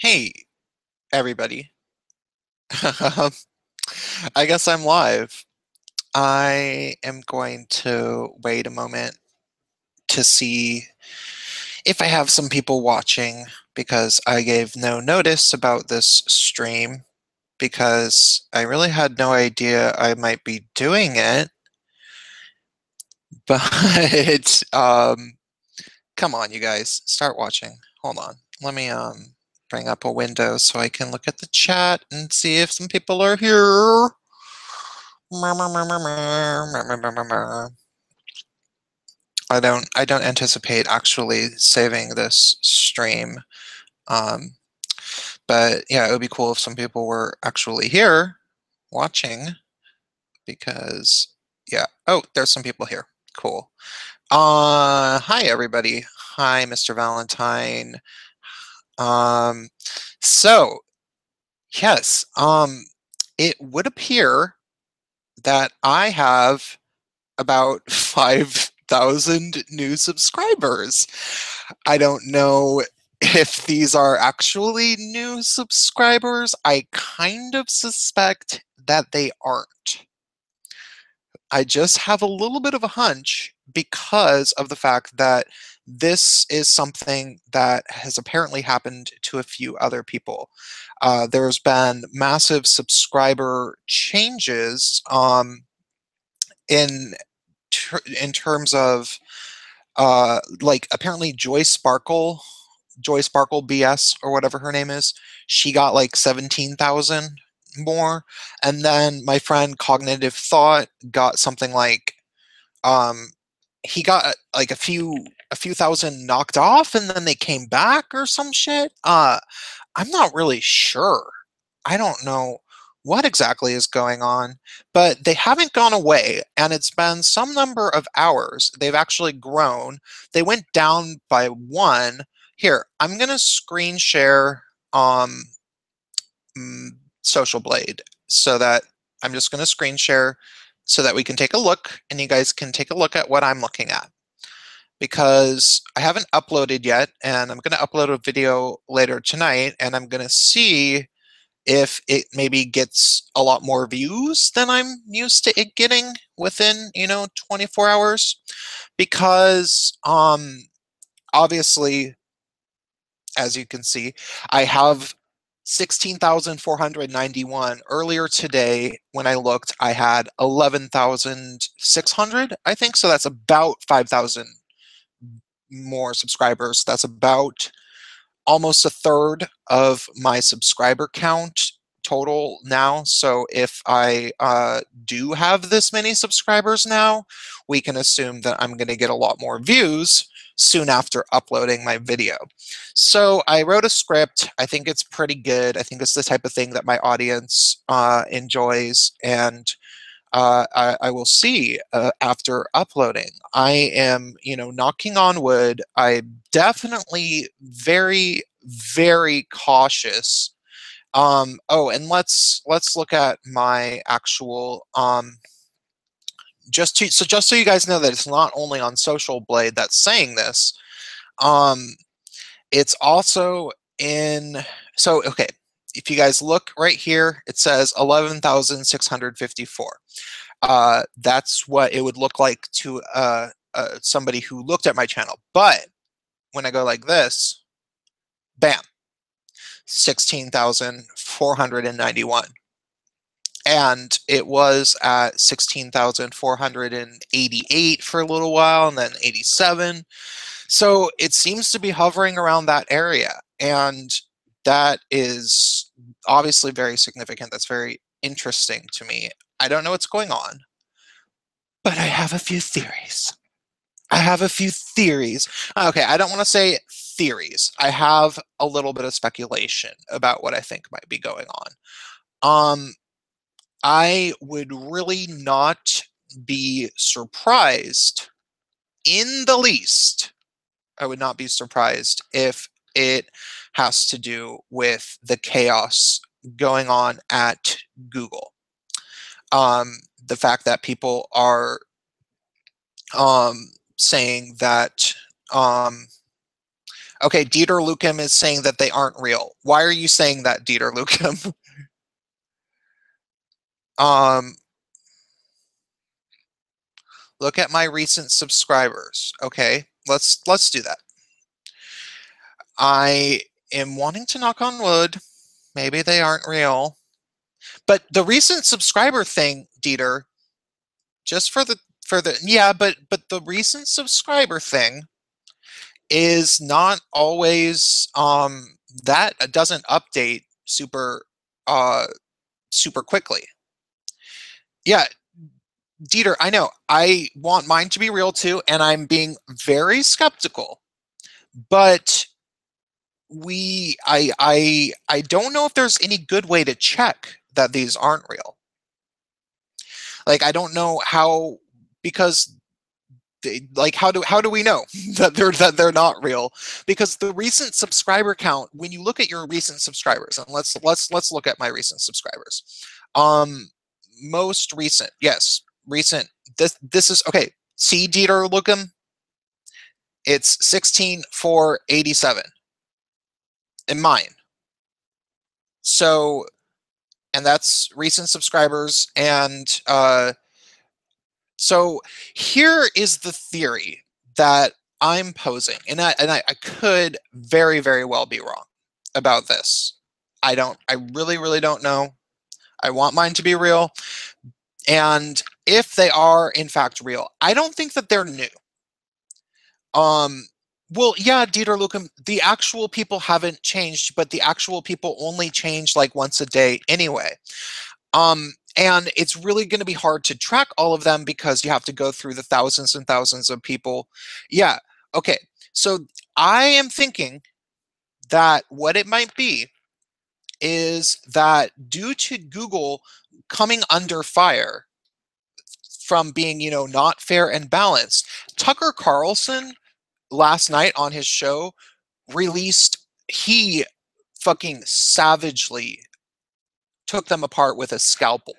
Hey, everybody. Um, I guess I'm live. I am going to wait a moment to see if I have some people watching because I gave no notice about this stream because I really had no idea I might be doing it. But come on, you guys, start watching. Hold on. Let me bring up a window so I can look at the chat and see if some people are here. I don't anticipate actually saving this stream. Um, but yeah, it would be cool if some people were actually here watching because yeah. Oh, there's some people here. Cool. Hi everybody. Hi, Mr. Valentine. Um, so yes, it would appear that I have about 5,000 new subscribers. I don't know if these are actually new subscribers. I kind of suspect that they aren't. I just have a little bit of a hunch because of the fact that this is something that has apparently happened to a few other people. There's been massive subscriber changes in in terms of like apparently Joy Sparkle BS or whatever her name is, she got like 17,000 more, and then my friend Cognitive Thought got something like um he got like a few thousand knocked off and then they came back or some shit. I'm not really sure. I don't know what exactly is going on, but they haven't gone away, and it's been some number of hours. They've actually grown. They went down by one. Here, I'm gonna screen share um, Social Blade so that I'm just gonna screen share so that we can take a look, and you guys can take a look at what I'm looking at because I haven't uploaded yet, and I'm going to upload a video later tonight, and I'm going to see if it maybe gets a lot more views than I'm used to it getting within, 24 hours. Because obviously, as you can see, I have 16,491. Earlier today, when I looked, I had 11,600, I think. So that's about 5,000 more subscribers. That's about almost a third of my subscriber count total now. So if I do have this many subscribers now, we can assume that I'm going to get a lot more views soon after uploading my video. So I wrote a script. I think it's pretty good. I think it's the type of thing that my audience enjoys, and I will see after uploading. I am, knocking on wood. I'm definitely very, very cautious. Oh, and let's look at my actual just so you guys know that it's not only on Social Blade that's saying this. Um, it's also in. So okay, if you guys look right here, it says 11,654. That's what it would look like to somebody who looked at my channel. But when I go like this, bam, 16,491. And it was at 16,488 for a little while and then 87. So it seems to be hovering around that area. And that is obviously very significant. That's very interesting to me. I don't know what's going on, but I have a few theories. I have a few theories. Okay, I don't want to say theories. I have a little bit of speculation about what I think might be going on. I would really not be surprised in the least. I would not be surprised if it has to do with the chaos going on at Google. The fact that people are saying that Okay, Dieter Lukem is saying that they aren't real. Why are you saying that, Dieter Lukem? um, look at my recent subscribers. Okay, let's do that. I am wanting to knock on wood. Maybe they aren't real. But the recent subscriber thing, Dieter, just for the yeah, but the recent subscriber thing is not always that doesn't update uh super quickly. Yeah, Dieter, I know. I want mine to be real too, and I'm being very skeptical. But I don't know if there's any good way to check that these aren't real. Like I don't know how, because like how do we know that they're not real? Because the recent subscriber count, when you look at your recent subscribers, and let's look at my recent subscribers. Um, Most recent, yes, recent. This is okay. See, Dieter Lukem, it's 16,487 in mine. So, and that's recent subscribers. And so here is the theory that I'm posing, and I could very, very well be wrong about this. I really, really don't know. I want mine to be real. And if they are in fact real, I don't think that they're new. Well, yeah, Dieter Lukem, the actual people haven't changed, but the actual people only change like once a day anyway. And it's really going to be hard to track all of them because you have to go through the thousands and thousands of people. Yeah, okay. So I am thinking that what it might be is that due to Google coming under fire from being, not fair and balanced, Tucker Carlson last night on his show released, he fucking savagely took them apart with a scalpel.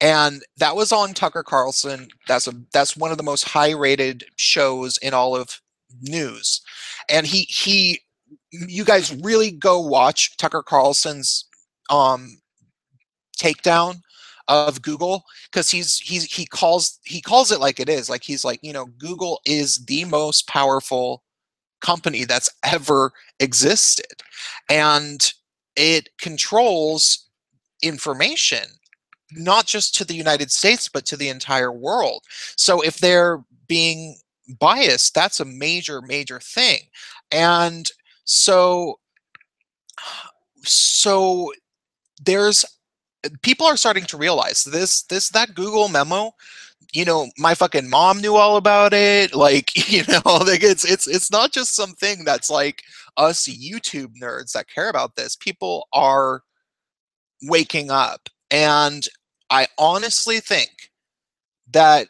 And that was on Tucker Carlson. That's one of the most high rated shows in all of news. And he you guys really go watch Tucker Carlson's takedown of Google, because he calls it like it is. Like he's like, Google is the most powerful company that's ever existed, and it controls information not just to the United States, but to the entire world. So if they're being biased, that's a major, major thing. And so, so there's people are starting to realize that Google memo, my fucking mom knew all about it. Like, like it's not just something that's like us YouTube nerds that care about this. People are waking up. And I honestly think that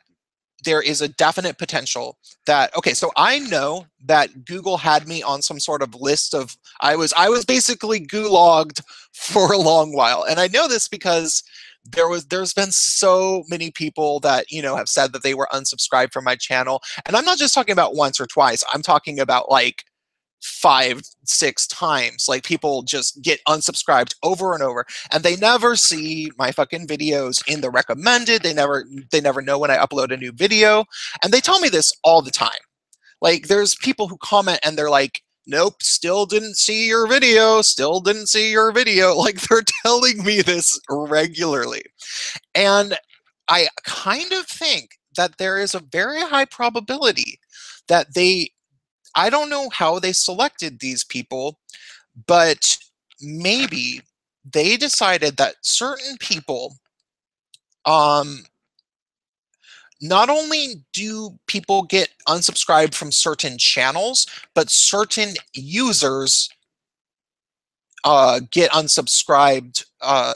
there is a definite potential that, okay, so I know that Google had me on some sort of list of, I was basically gulagged for a long while. And I know this because there's been so many people that, have said that they were unsubscribed from my channel. And I'm not just talking about once or twice. I'm talking about like 5, 6 times. Like people just get unsubscribed over and over, and they never see my fucking videos in the recommended. They never know when I upload a new video, and they tell me this all the time. Like there's people who comment and they're like, nope, still didn't see your video, still didn't see your video. Like they're telling me this regularly. And I kind of think that there is a very high probability that I don't know how they selected these people, but maybe they decided that certain people, not only do people get unsubscribed from certain channels, but certain users get unsubscribed.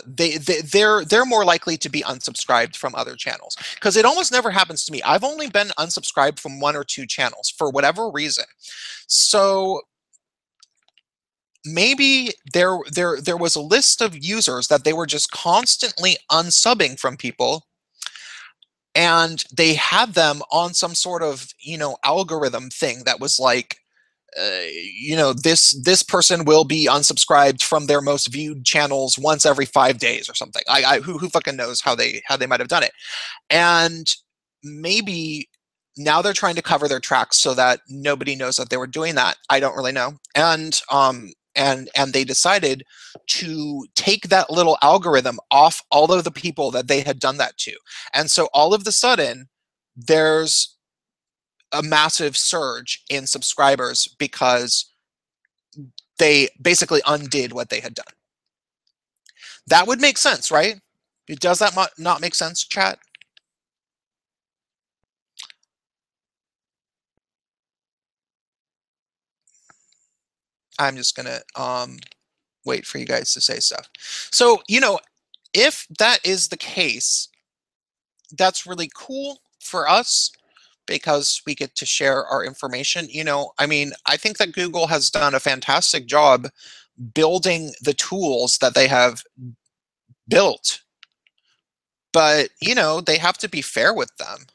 They're more likely to be unsubscribed from other channels, because it almost never happens to me. I've only been unsubscribed from 1 or 2 channels for whatever reason. So maybe there was a list of users that they were just constantly unsubbing from people, and they had them on some sort of algorithm thing that was like you know, this person will be unsubscribed from their most viewed channels once every 5 days or something. Who fucking knows how they might have done it. And maybe now they're trying to cover their tracks so that nobody knows that they were doing that. I don't really know. And they decided to take that little algorithm off all of the people that they had done that to. And so all of the sudden, there's a massive surge in subscribers because they basically undid what they had done. That would make sense, right? Does that not make sense, chat? I'm just gonna wait for you guys to say stuff. So, you know, if that is the case, that's really cool for us because we get to share our information. You know, I mean, I think that Google has done a fantastic job building the tools that they have built, but, you know, they have to be fair with them.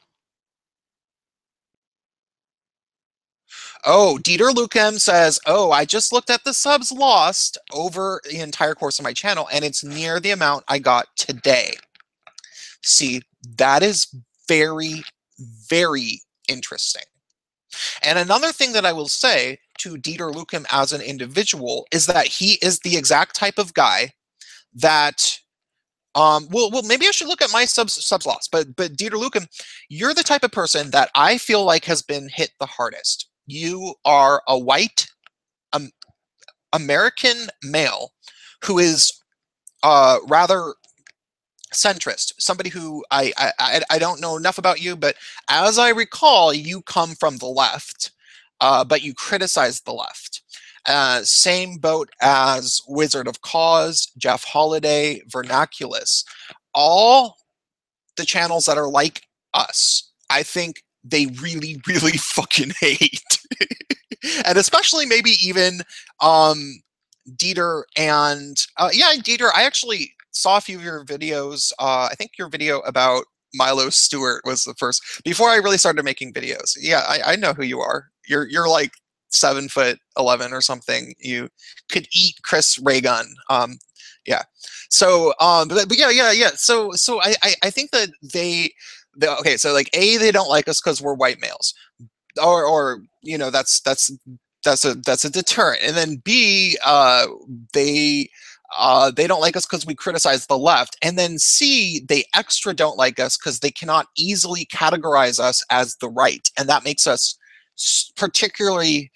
Oh, Dieter Lukem says, oh, I just looked at the subs lost over the entire course of my channel, and it's near the amount I got today. See, that is very, very interesting. And another thing that I will say to Dieter Lukem as an individual is that he is the exact type of guy that well, maybe I should look at my subs loss, but Dieter Lukem, you're the type of person that I feel like has been hit the hardest. You are a white American male who is rather centrist, somebody who I don't know enough about you, but as I recall, you come from the left, but you criticize the left. Same boat as Wizard of Cause, Jeff Holiday, Vernaculus. All the channels that are like us, I think they really, really fucking hate. And especially maybe even Dieter and yeah, Dieter, I actually saw a few of your videos. I think your video about Milo Stewart was the first before I really started making videos. Yeah, I know who you are. You're like 7'11" or something. You could eat Chris Ray Gun. Yeah. So but yeah. So I think that okay, so like they don't like us because we're white males. Or you know, that's a deterrent. And then B, they don't like us because we criticize the left. And then C, they extra don't like us because they cannot easily categorize us as the right, and that makes us particularly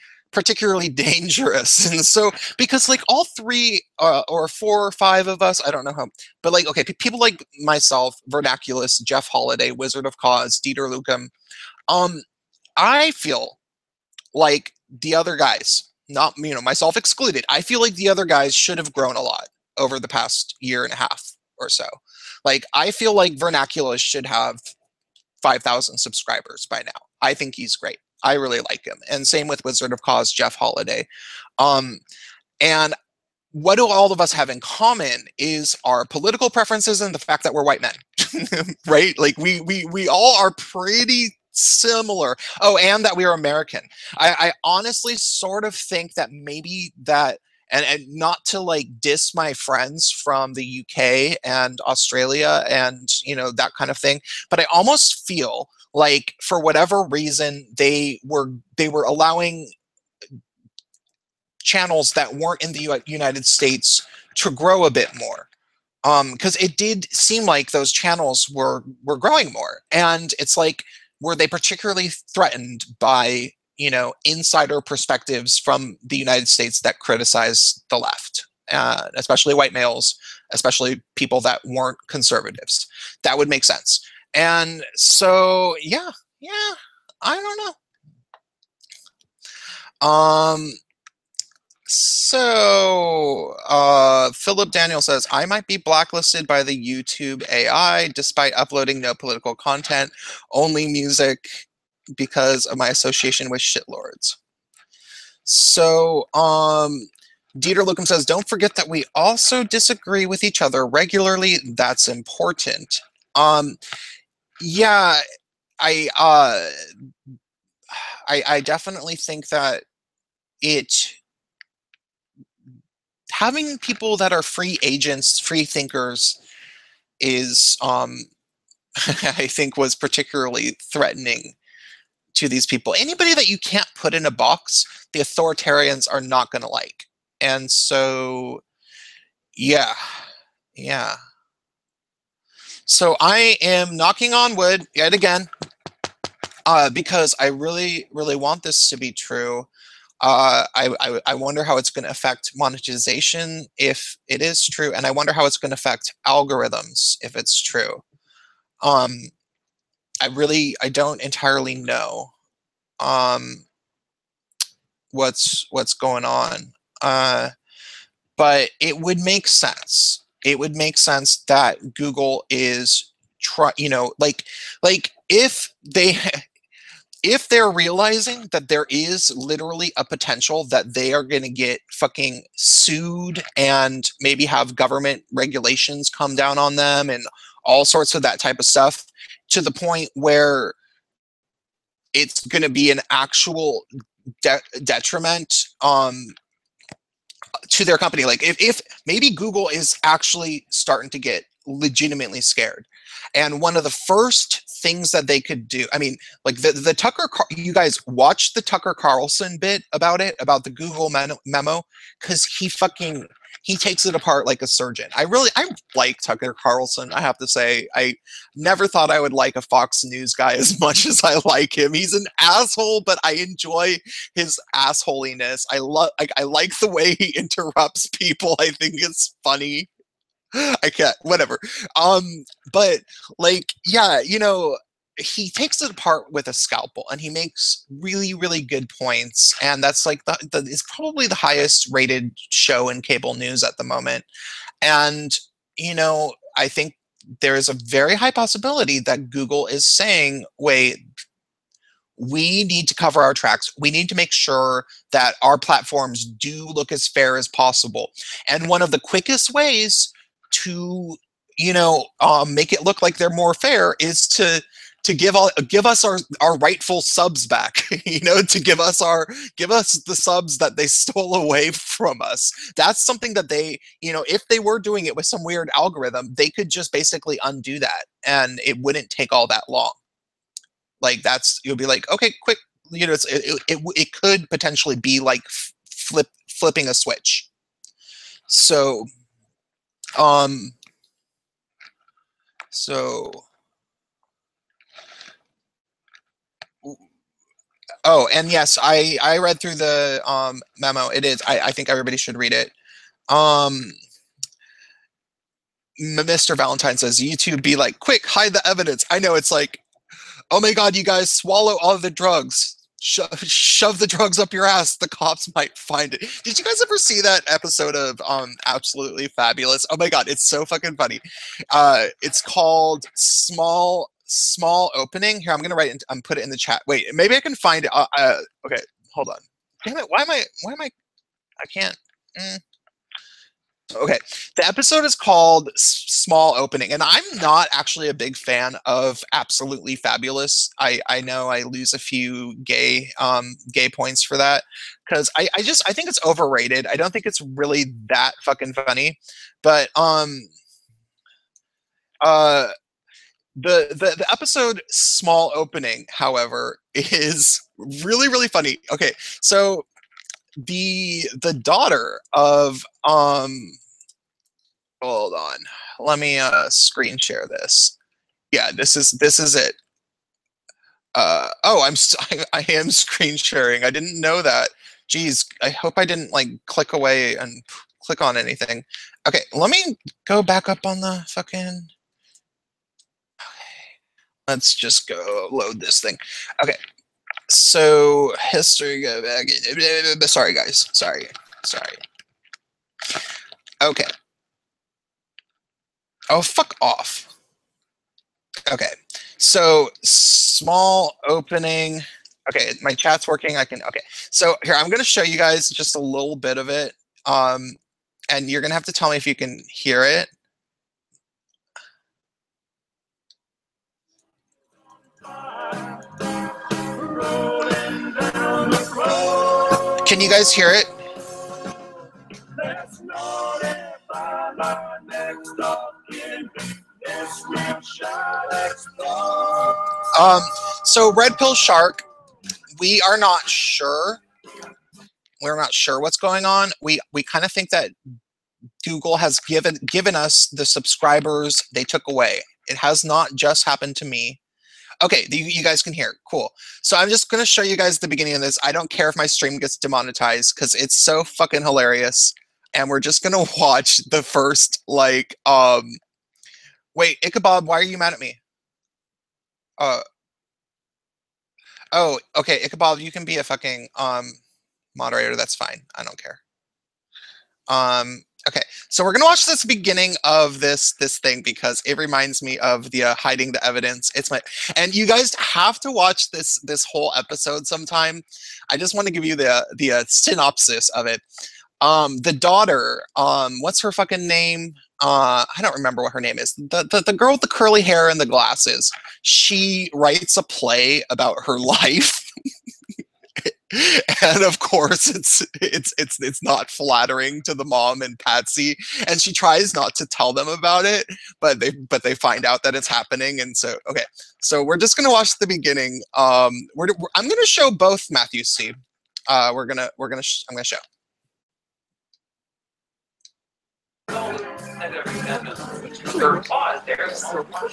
dangerous. And so, because like all three or four or five of us, I don't know how, but like, okay, people like myself, Vernaculus, Jeff Holiday, Wizard of Cause, Dieter Lukem, I feel like the other guys, not, you know, myself excluded, I feel like the other guys should have grown a lot over the past year and a half or so. Like, I feel like Vernaculus should have 5,000 subscribers by now. I think he's great. I really like him. And same with Wizard of Cause, Jeff Holiday. And what do all of us have in common is our political preferences and the fact that we're white men, right? Like we all are pretty similar. Oh, and that we are American. I honestly sort of think that maybe that, and not to like diss my friends from the UK and Australia and, you know, that kind of thing, but I almost feel like for whatever reason they were allowing channels that weren't in the United States to grow a bit more, because it did seem like those channels were growing more. And it's like, were they particularly threatened by, you know, insider perspectives from the United States that criticize the left, especially white males, especially people that weren't conservatives? That would make sense. And so yeah, I don't know. So, Philip Daniel says, I might be blacklisted by the YouTube AI despite uploading no political content, only music, because of my association with shitlords. So, Dieter Lookum says, don't forget that we also disagree with each other regularly. That's important. Yeah, I definitely think that it having people that are free agents, free thinkers is I think was particularly threatening to these people. Anybody that you can't put in a box, the authoritarians are not going to like. And so, yeah, yeah. So I am knocking on wood yet again, because I really, really want this to be true. I wonder how it's going to affect monetization if it is true, and I wonder how it's going to affect algorithms if it's true. Um, I don't entirely know what's going on. But it would make sense. It would make sense that Google is like if they're realizing that there is literally a potential that they are going to get fucking sued and maybe have government regulations come down on them and all sorts of that type of stuff, to the point where it's going to be an actual detriment to their company. Like if maybe Google is actually starting to get legitimately scared, and one of the first things that they could do, I mean, like the you guys watched the Tucker Carlson bit about it, about the Google memo, because he takes it apart like a surgeon. I like Tucker Carlson. I have to say, I never thought I would like a Fox News guy as much as I like him. He's an asshole, but I enjoy his assholiness. I like the way he interrupts people. I think it's funny. I can't, whatever. But like, yeah, he takes it apart with a scalpel and he makes really, really good points. And that's like it's probably the highest rated show in cable news at the moment. And, I think there is a very high possibility that Google is saying, wait, we need to cover our tracks. We need to make sure that our platforms do look as fair as possible. And one of the quickest ways to, make it look like they're more fair is to give us our rightful subs back. To give us the subs that they stole away from us. That's something that they, if they were doing it with some weird algorithm, they could just basically undo that, and it wouldn't take all that long. Like you'll be like, okay, quick, it could potentially be like flipping a switch. So um so oh, and yes, I read through the memo. It is, I think everybody should read it. Mr. Valentine says, YouTube be like, quick, hide the evidence. I know, it's like, oh my god, you guys, swallow all the drugs. Shove the drugs up your ass. The cops might find it. Did you guys ever see that episode of Absolutely Fabulous? Oh my god, it's so fucking funny. It's called Small Opening. Here, I'm gonna put it in the chat. Wait, maybe I can find it. Okay, hold on. Damn it! Why am I? I can't. Okay, the episode is called Small Opening, and I'm not actually a big fan of Absolutely Fabulous. I know I lose a few gay points for that, because I think it's overrated. I don't think it's really that fucking funny. But uh the episode Small Opening, however, is really, really funny. Okay, so the daughter of hold on. Let me screen share this. Yeah, this is it. Oh, I am screen sharing. I didn't know that. Geez, I hope I didn't like click away and click on anything. Okay, let me go back up on the fucking. Okay, let's just go load this thing. Okay, so history. Go back. Sorry, guys. Sorry. Okay. Oh, fuck off. Okay, so Small Opening. Okay, my chat's working. Okay. So here, I'm going to show you guys just a little bit of it. And you're going to have to tell me if you can hear it. Can you guys hear it? So Red Pill Shark, we are not sure. We're not sure what's going on. We kind of think that Google has given us the subscribers they took away. It has not just happened to me. Okay, you guys can hear. Cool. So I'm just going to show you guys the beginning of this. I don't care if my stream gets demonetized because it's so fucking hilarious. And we're just going to watch the first, like, wait, Ichabod, why are you mad at me? Oh, okay, Ichabod, you can be a fucking, moderator. That's fine. I don't care. Okay, so we're gonna watch this beginning of this thing because it reminds me of the hiding the evidence. And you guys have to watch this whole episode sometime. I just want to give you the synopsis of it. The daughter, what's her fucking name? I don't remember what her name is. The girl with the curly hair and the glasses. She writes a play about her life. And of course it's not flattering to the mom and Patsy, and she tries not to tell them about it, but they find out that it's happening. And so okay, so we're just gonna watch the beginning. I'm gonna show both Matthew C. I'm gonna show. What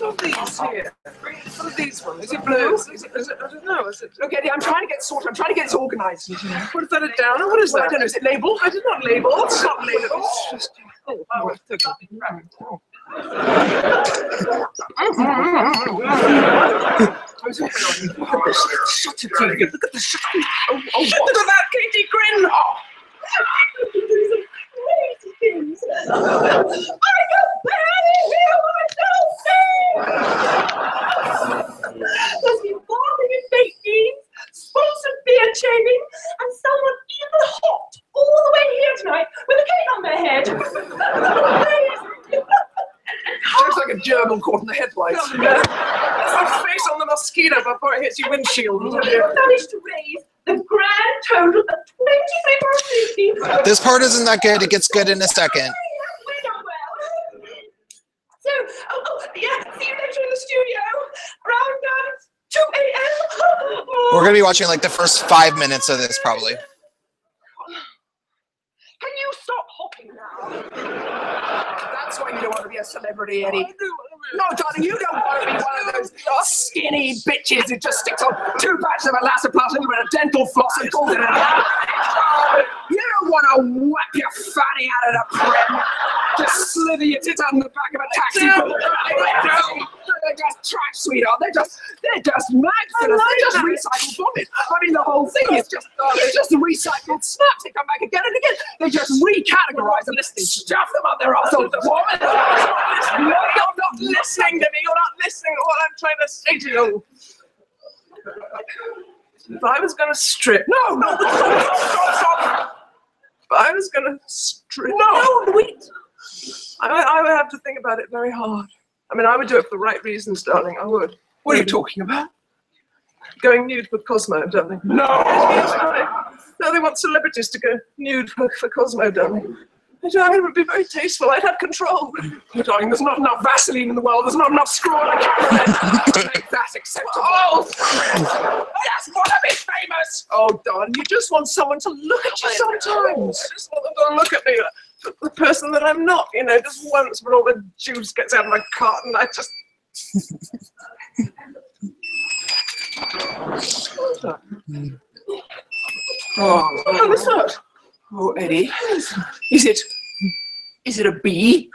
are these here? What are these ones? Is it blue? Is it, I don't know. Is it? Okay, I'm trying to get sorted. I'm trying to get it organised. What is that, a downer? What is that? I don't know. Is it labelled? I did not label. It's not labelled. It's just... Oh, okay. Shut it, Katie. Look at the shut. Oh, look at that, Katie Grin. Oh. Things. I got bad in here, there's been bargaining in fake beans, sponsored beer chaining, and someone even hot all the way here tonight with a cake on their head. Looks like a gerbil caught in the headlights. It's the face on the mosquito before it hits your windshield. You managed to raise the grand total of £23.50. This part isn't that good. It gets good in a second. So, yeah, see you later in the studio around 2 a.m. We're gonna be watching like the first 5 minutes of this probably. Can you stop hopping now? That's why you don't want to be a celebrity, Eddie. No, darling, you don't want to be one of those skinny bitches who just sticks on 2 batches of elastoplast with a dental floss and calls it a... You don't want to whack your fanny out of the prim. Just slither your tits out in the back of a taxi. They're just trash, sweetheart. They're just mag fillers. They're just recycled vomit. I mean, the whole thing is just recycled snaps. They come back again and again. They just recategorize them, stuff them up their arseholes, vomit them. You're not listening to me. You're not listening to what I'm trying to say to you. If I was going to strip... No, stop. If I was going to strip... No, wait. I would have to think about it very hard. I mean, I would do it for the right reasons, darling. I would. What are you talking about? Going nude for Cosmo, darling. No! No, they want celebrities to go nude for Cosmo, darling. It would be very tasteful. I'd have control. Oh, darling, there's not enough Vaseline in the world. There's not enough screw on a camera. Make that acceptable. Oh, I just want to be famous. Oh, darling, you just want someone to look at you sometimes. I just want them to look at me. The person that I'm not, you know, just once when all the juice gets out of my carton, I just... Oh, what's that? Oh, Eddie, is it a bee?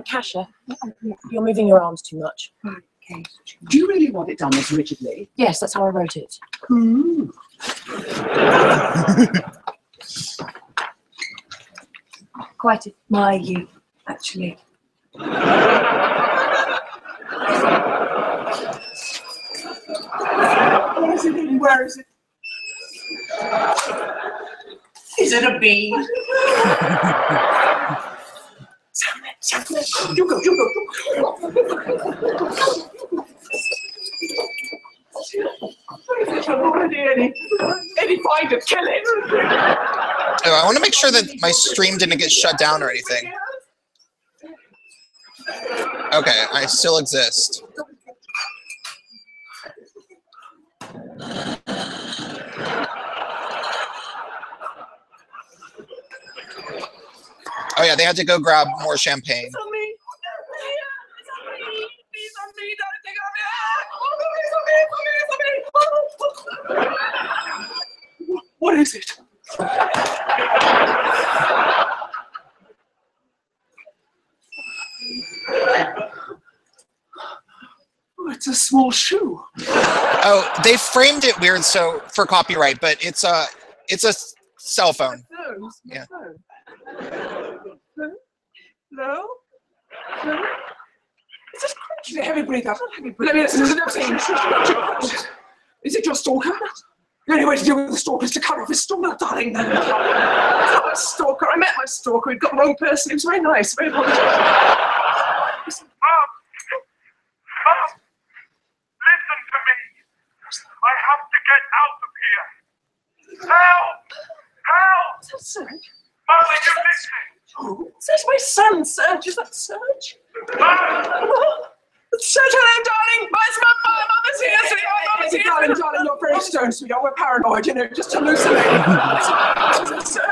Kasia, you're moving your arms too much. Okay. Do you really want it done as rigidly? Yes, that's how I wrote it. Quite admire you, actually. Where is it? Is it a bee? You go. Any find it, kill it. Oh, I want to make sure that my stream didn't get shut down or anything. Okay, I still exist. Oh yeah, they had to go grab more champagne. It's on me. It's on me. Please, on me. Don't take it on me. It's on me. What is it? Oh, it's a small shoe. Oh, they framed it weird so for copyright, but it's a cell phone. Yeah. No? It's just crunchy. Heavy breathe out. Let me listen. Is it your stalker? The only way to deal with the stalker is to cut off his stalker, darling. It's not my stalker. I met my stalker. He'd got the wrong person. He was very nice. Very apologetic. Listen to me. I have to get out of here. Help! Help! Is that Serge? Mother, you listen. Oh, that's my son, Serge. Is that Serge? Serge, hello, darling. My mother's here. My mother's here. Darling, you're very stone, sweetheart. We're paranoid, just hallucinating.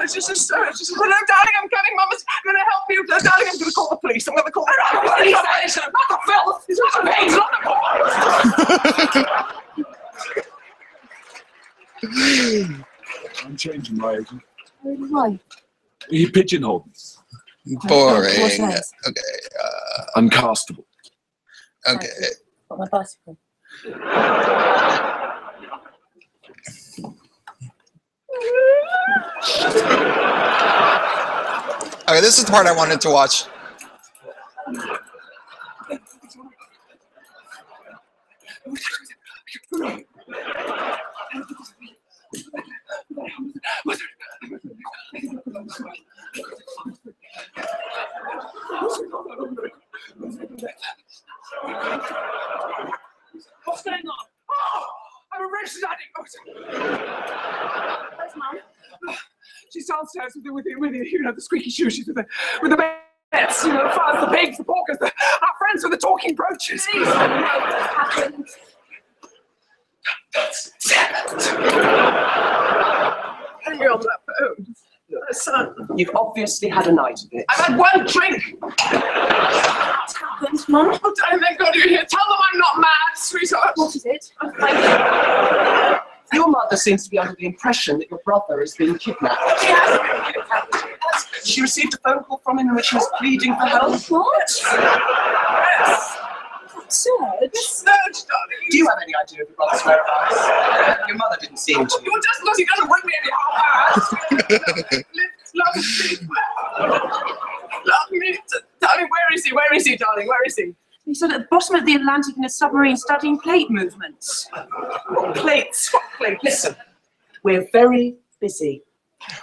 This is Serge. Hello, darling, I'm coming. Mama's going to help you. Darling, I'm going to call the police. I'm going to call the police. Not the filth. It's not the pigs, not the boys. I'm changing my agent. Why? He pigeonholed me. Boring. What's that? Okay. Uncastable. Okay. Got my bicycle. Okay, this is the part I wanted to watch. What's going on? Oh, I'm a registered addict. Where's Mum? She's downstairs with the squeaky shoes. She's with the pets, the fuzz, the pigs, the porkers, our friends with the talking brooches. Please, that's hang me on that phone. My son. You've obviously had a night of it. I've had one drink. What's happened, Mum? Oh, darling, thank God you're here. Tell them I'm not mad, sweetheart. What is it? Your mother seems to be under the impression that your brother has been kidnapped. She has been kidnapped. She received a phone call from him in which he was pleading for help. What? Yes. Serge? Serge, darling. Do you have any idea of your brother's whereabouts? Your mother didn't seem to. You're just because he doesn't bring me any harm. Love me. Love me. Darling, where is he? Where is he, darling? Where is he? He's at the bottom of the Atlantic in a submarine studying plate movements. What plates? What plates? Listen, we're very busy.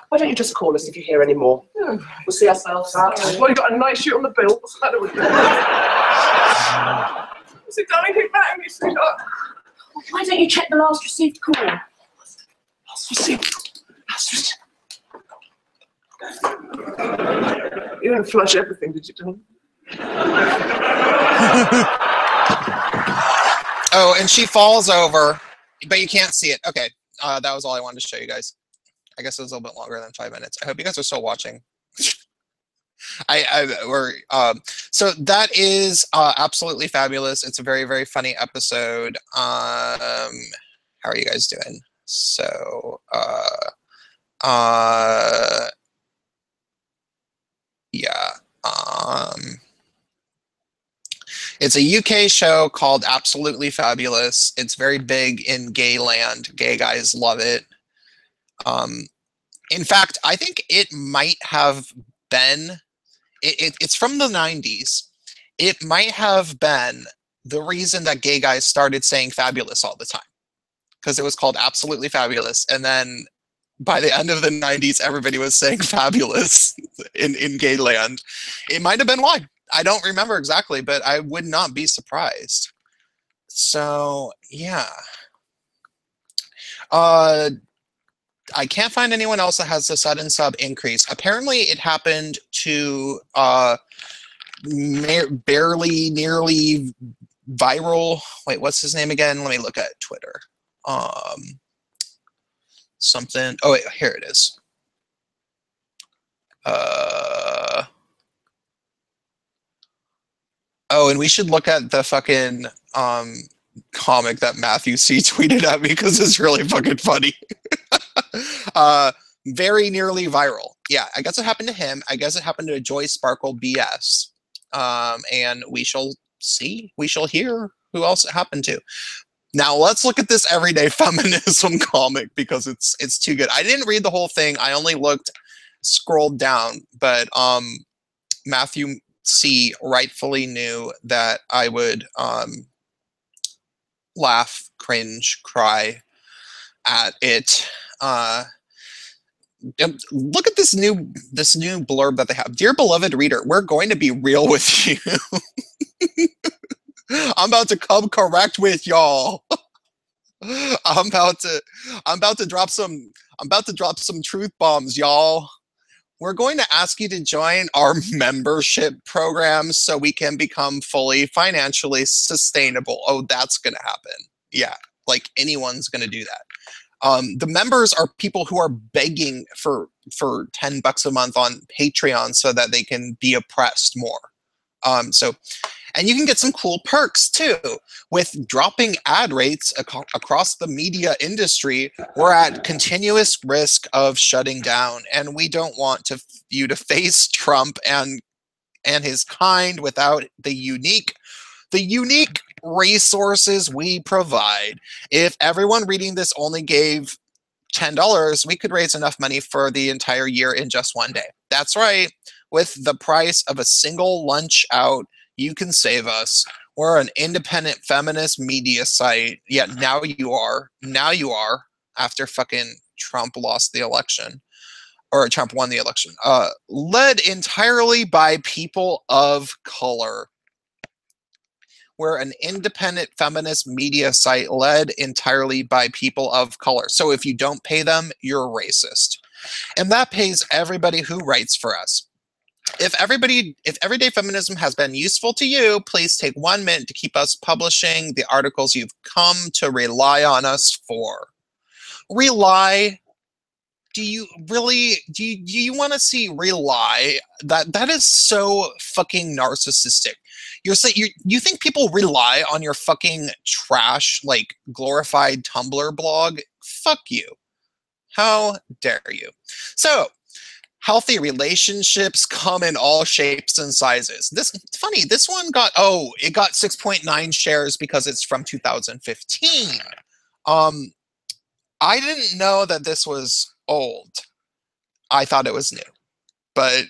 Why don't you just call us if you hear any more? We'll see ourselves out. Well, you got a nice shoot on the bill. What's the matter with you? So, darling, keep back me, sweetheart. Why don't you check the last received call? Last receipt. You didn't flush everything, did you, darling? Oh, and she falls over, but you can't see it. Okay, that was all I wanted to show you guys. I guess it was a little bit longer than 5 minutes. I hope you guys are still watching. So that is absolutely fabulous. It's a very, very funny episode. How are you guys doing? So, yeah. It's a UK show called Absolutely Fabulous. It's very big in gay land. Gay guys love it. In fact, I think it might have been, it's from the 90s. It might have been the reason that gay guys started saying fabulous all the time, because it was called Absolutely Fabulous. And then by the end of the 90s, everybody was saying fabulous in gay land. It might have been why. I don't remember exactly, but I would not be surprised. So, yeah. I can't find anyone else that has a sudden sub increase. Apparently, it happened to barely, nearly viral. Wait, what's his name again? Let me look at Twitter. Something. Oh wait, here it is. Oh, and we should look at the fucking comic that Matthew C tweeted at me because it's really fucking funny. Very nearly viral. Yeah, I guess it happened to him. I guess it happened to Joy Sparkle BS. And we shall see. We shall hear who else it happened to. Now let's look at this everyday feminism comic because it's too good. I didn't read the whole thing. I only scrolled down, but Matthew C rightfully knew that I would laugh, cringe, cry at it. Look at this new blurb that they have. Dear beloved reader, we're going to be real with you. I'm about to come correct with y'all. I'm about to drop some truth bombs, y'all. We're going to ask you to join our membership program so we can become fully financially sustainable. Oh, that's going to happen. Yeah, like anyone's going to do that. The members are people who are begging for $10 a month on Patreon so that they can be oppressed more. And you can get some cool perks too. With dropping ad rates across the media industry, we're at continuous risk of shutting down, and we don't want you to face Trump and his kind without the unique resources we provide. If everyone reading this only gave $10, we could raise enough money for the entire year in just one day. That's right. With the price of a single lunch out, you can save us. We're an independent feminist media site. Yeah, now you are. After fucking Trump lost the election. Or Trump won the election. Led entirely by people of color. We're an independent feminist media site led entirely by people of color. So if you don't pay them, you're racist. And that pays everybody who writes for us. If everyday feminism has been useful to you, please take 1 minute to keep us publishing the articles you've come to rely on us for. Rely? Do you want to see rely? That is so fucking narcissistic. You think people rely on your fucking trash, like glorified Tumblr blog? Fuck you. How dare you? So, healthy relationships come in all shapes and sizes. This one got 6.9 shares because it's from 2015. I didn't know that this was old. I thought it was new. But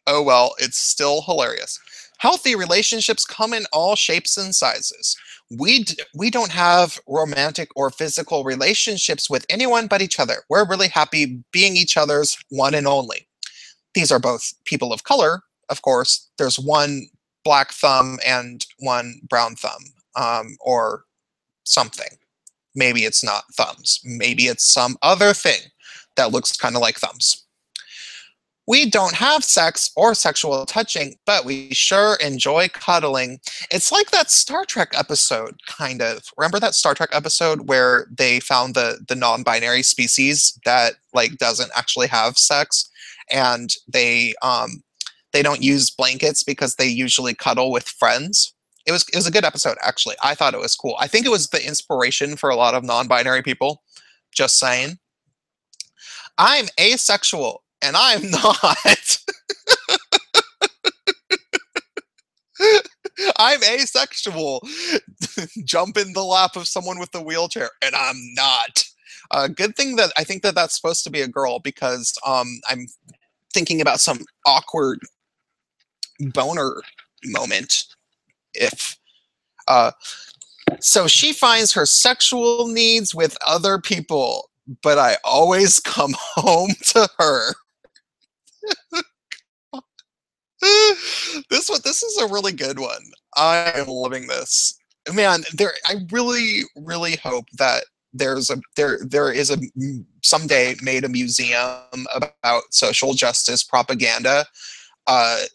oh well, it's still hilarious. Healthy relationships come in all shapes and sizes. We don't have romantic or physical relationships with anyone but each other. We're really happy being each other's one and only. These are both people of color, of course. There's one black thumb and one brown thumb, or something. Maybe it's not thumbs. Maybe it's some other thing that looks kind of like thumbs. We don't have sex or sexual touching, but we sure enjoy cuddling. It's like that Star Trek episode, kind of. Remember that Star Trek episode where they found the non-binary species that like doesn't actually have sex? And they don't use blankets because they usually cuddle with friends. It was a good episode, actually. I thought it was cool. I think it was the inspiration for a lot of non-binary people. Just saying. I'm asexual, and I'm not. I'm asexual. Jump in the lap of someone with a wheelchair, and I'm not. Good thing that I think that that's supposed to be a girl because I'm thinking about some awkward boner moment. So she finds her sexual needs with other people, but I always come home to her. This is a really good one. I am loving this. Man, I really, really hope that there is a someday made a museum about social justice propaganda,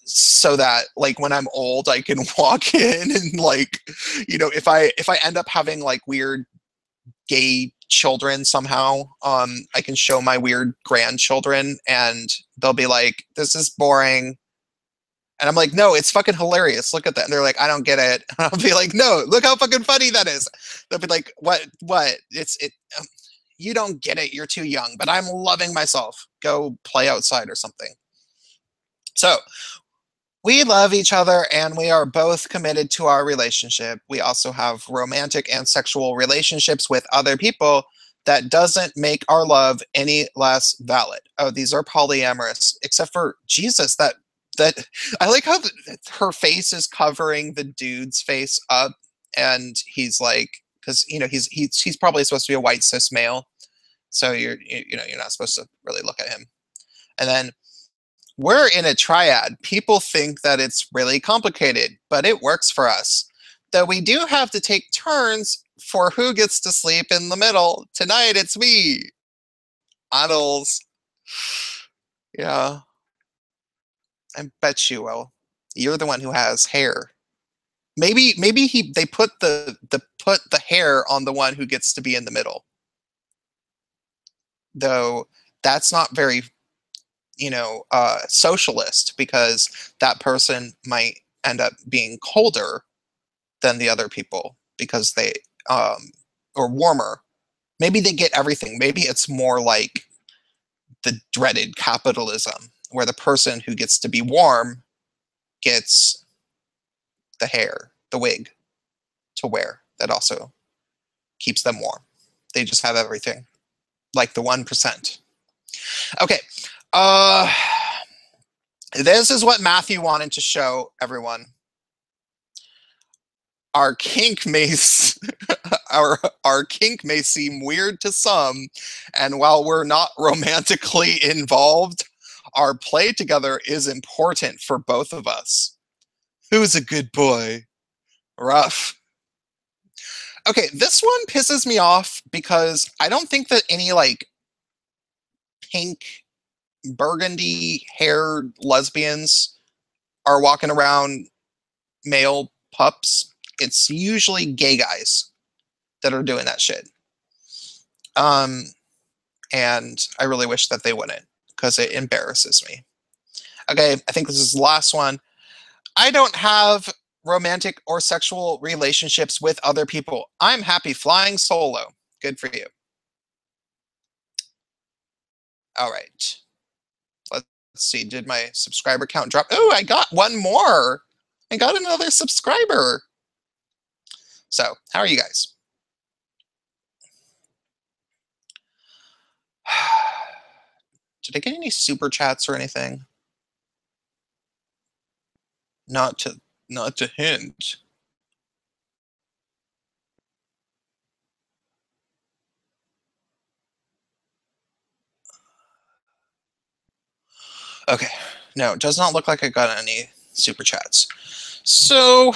so that like when I'm old I can walk in and like, you know, if I end up having like weird gay children somehow, I can show my weird grandchildren and they'll be like, this is boring. And I'm like, no, it's fucking hilarious. Look at that. And they're like, I don't get it. And I'll be like, no, look how fucking funny that is. They'll be like, what? You don't get it. You're too young, but I'm loving myself. Go play outside or something. So we love each other and we are both committed to our relationship. We also have romantic and sexual relationships with other people. That doesn't make our love any less valid. Oh, these are polyamorous, except for Jesus. That I like how her face is covering the dude's face up, and he's like, because you know he's probably supposed to be a white cis male, so you're not supposed to really look at him. And then we're in a triad. People think that it's really complicated, but it works for us. Though we do have to take turns for who gets to sleep in the middle. Tonight it's me. Addles. Yeah. I bet you will. You're the one who has hair. Maybe they put the hair on the one who gets to be in the middle. Though that's not very, socialist, because that person might end up being colder than the other people because they or warmer. Maybe they get everything. Maybe it's more like the dreaded capitalism, where the person who gets to be warm gets the hair, the wig to wear that also keeps them warm. They just have everything, like the 1%. Okay. This is what Matthew wanted to show everyone. Our kink may our kink may seem weird to some, and while we're not romantically involved, our play together is important for both of us. Who's a good boy? Rough. Okay, this one pisses me off because I don't think that any like pink burgundy haired lesbians are walking around male pups. It's usually gay guys that are doing that shit. And I really wish that they wouldn't, because it embarrasses me. Okay, I think this is the last one. I don't have romantic or sexual relationships with other people. I'm happy flying solo. Good for you. All right. Let's see. Did my subscriber count drop? Oh, I got one more. I got another subscriber. So, how are you guys? Did I get any super chats or anything? Not to hint. Okay. No, it does not look like I got any super chats. So,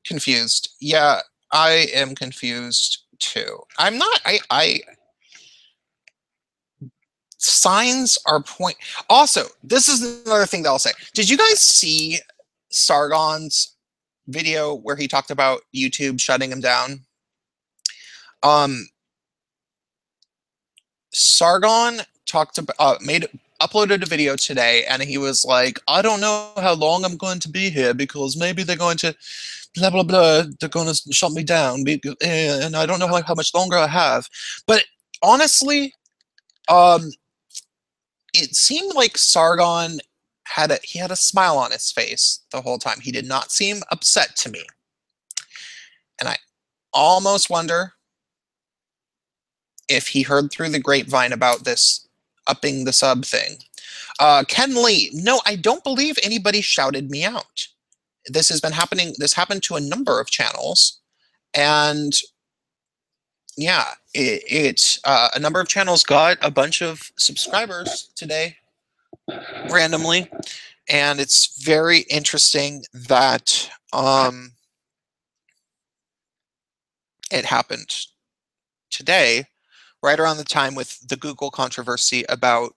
confused. Yeah, I am confused too. I'm not, signs are point. Also, this is another thing that I'll say. Did you guys see Sargon's video where he talked about YouTube shutting him down? Sargon talked about, uploaded a video today, and he was like, I don't know how long I'm going to be here because maybe they're going to blah, blah, blah. They're going to shut me down, and I don't know how much longer I have. But honestly, it seemed like Sargon had a smile on his face the whole time. He did not seem upset to me. And I almost wonder if he heard through the grapevine about this upping the sub thing. Ken Lee, no, I don't believe anybody shouted me out. This has been happening. This happened to a number of channels, and yeah, a number of channels got a bunch of subscribers today, randomly, and it's very interesting that it happened today, right around the time with the Google controversy about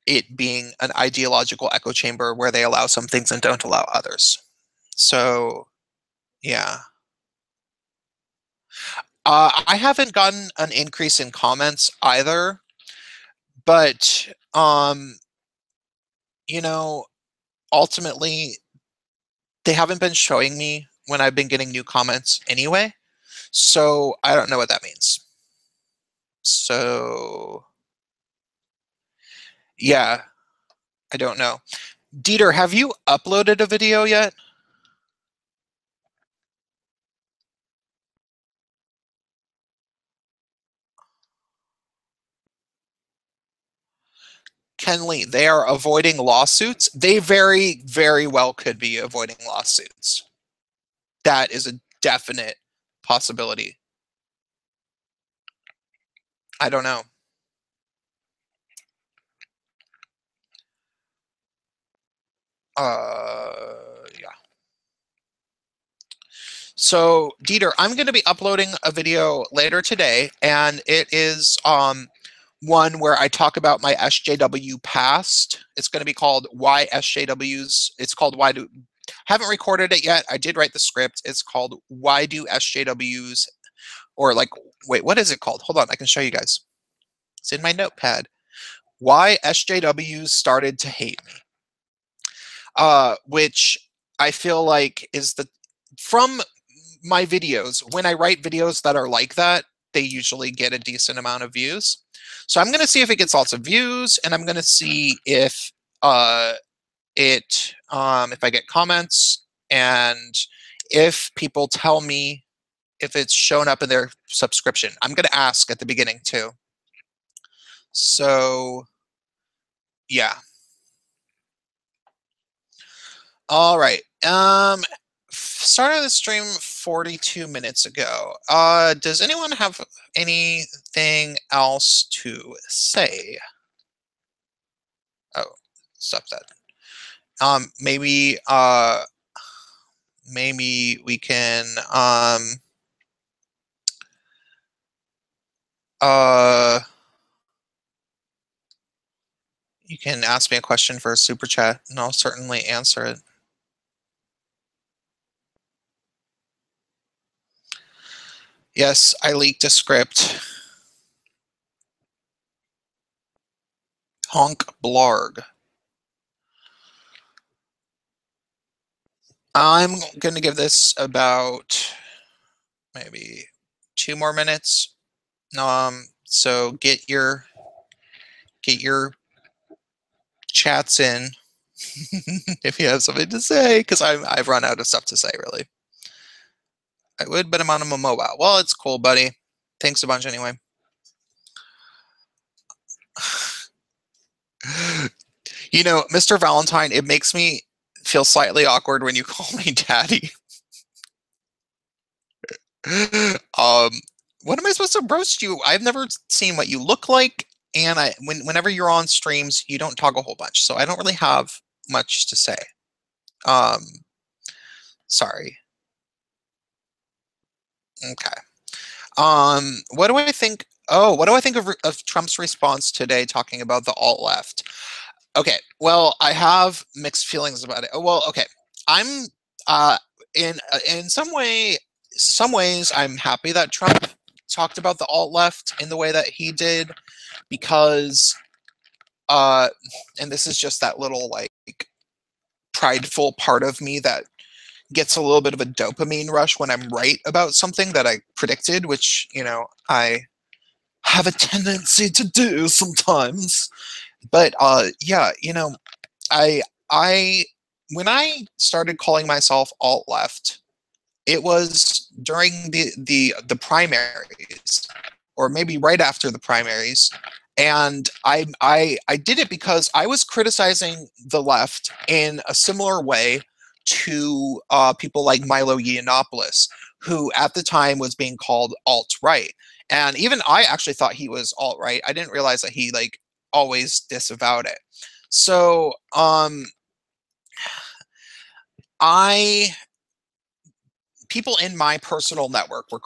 it being an ideological echo chamber where they allow some things and don't allow others. So, yeah. I haven't gotten an increase in comments either, but, you know, ultimately, they haven't been showing me when I've been getting new comments anyway, so I don't know what that means. So, yeah, I don't know. Dieter, have you uploaded a video yet? Kenley, they are avoiding lawsuits. They very, very well could be avoiding lawsuits. That is a definite possibility. I don't know. Yeah. So, Dieter, I'm going to be uploading a video later today, and it is one where I talk about my SJW past. It's going to be called Why SJWs. It's called Why Do. Haven't recorded it yet. I did write the script. It's called Why Do SJWs, or like, wait, what is it called? Hold on, I can show you guys. It's in my notepad. Why SJWs started to hate me. Which I feel like is from my videos, when I write videos that are like that, they usually get a decent amount of views. So I'm going to see if it gets lots of views, and I'm going to see if if I get comments, and if people tell me if it's shown up in their subscription. I'm going to ask at the beginning too. So, yeah. All right. Started the stream 42 minutes ago. Does anyone have anything else to say? Oh, stop that. Maybe we can you can ask me a question for a super chat, and I'll certainly answer it. Yes, I leaked a script. Honk blarg. I'm going to give this about maybe 2 more minutes. So get your chats in if you have something to say, because I've run out of stuff to say, really. I would, but I'm on a mobile. Well, it's cool, buddy. Thanks a bunch anyway. You know, Mr. Valentine, it makes me feel slightly awkward when you call me daddy. What am I supposed to roast you? I've never seen what you look like, and whenever you're on streams, you don't talk a whole bunch, so I don't really have much to say. Sorry. Okay. What do I think? Oh, what do I think of Trump's response today talking about the alt-left? Okay, well, I have mixed feelings about it. Oh, well, okay. I'm in some ways I'm happy that Trump talked about the alt-left in the way that he did, because and this is just that little like prideful part of me that gets a little bit of a dopamine rush when I'm right about something that I predicted, which, you know, I have a tendency to do sometimes. But yeah, you know, I when I started calling myself alt-left, it was during the primaries, or maybe right after the primaries, and I did it because I was criticizing the left in a similar way to people like Milo Yiannopoulos, who at the time was being called alt-right. And even I actually thought he was alt-right. I didn't realize that he like always disavowed it. So people in my personal network were